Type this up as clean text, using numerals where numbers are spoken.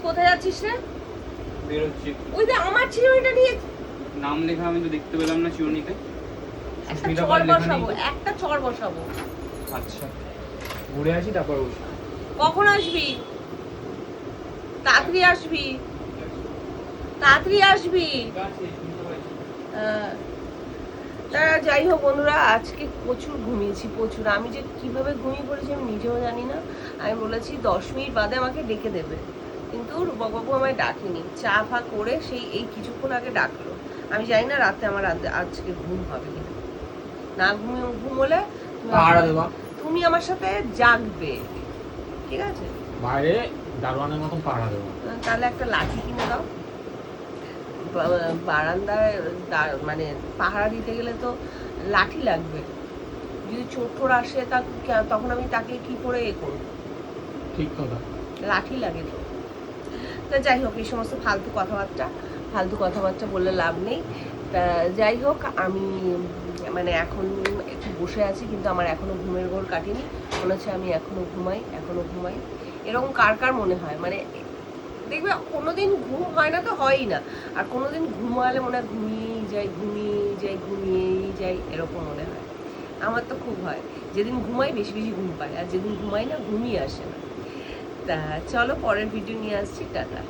কোথায় যাচ্ছিস রে? বেরোচ্ছি। ওই যে আমার চিরুনিটা নিয়ে নাম লেখা আমি তো দেখতে পেলাম না চিরুনিতে। একটা সুস্মিতা চর পাল লেখা নেই। বসাবো, একটা চর বসাবো। আচ্ছা, ঘুরে আসি তারপর বসি। কখন আসবি? তাড়াতাড়ি আসবি, তাড়াতাড়ি আসবি। আহ, তা যাই হোক বন্ধুরা, আজকে প্রচুর ঘুমিয়েছি, প্রচুর। আমি যে কিভাবে ঘুমিয়ে পড়েছি আমি নিজেও জানি না। আমি বলেছি 10 মিনিট বাদে আমাকে ডেকে দেবে, কিন্তু রূপকবাবু আমায় ডাকেনি। চা ফা করে সেই এই কিছুক্ষণ আগে ডাকলো। আমি জানি না রাতে আমার আজকে ঘুম হবে কিনা। না ঘুমোলে পাহারা দেবা তুমি আমার সাথে জাগবে, ঠিক আছে? বাইরে দারোয়ানের মতন পাহারা দেবা। তাহলে একটা লাঠি কিনে দাও। বারান্দায় মানে পাহারা দিতে গেলে তো লাঠি লাগবে। যদি চোর টোর আসে তখন আমি তাকে কি করে করবো? ঠিক কথা। লাঠি লাগে তো। তা যাই হোক, এই সমস্ত ফালতু কথাবার্তা বললে লাভ নেই। তা যাই হোক, আমি মানে এখন একটু বসে আছি, কিন্তু আমার এখনো ঘুমের ঘোর কাটেনি। মনে হচ্ছে আমি এখনো ঘুমাই। এরকম কার কার মনে হয়? মানে দেখবে কোনোদিন ঘুম হয় না তো হয়ই না, আর কোনোদিন ঘুমালে মনে হয় ঘুমিয়েই যাই এরকম মনে হয়। আমার তো খুব হয়, যেদিন ঘুমাই বেশি বেশি ঘুম পাই, আর যেদিন ঘুমাই না ঘুমিয়ে আসে না। তা চলো, পরের ভিডিও নিয়ে আসছি। টাটা।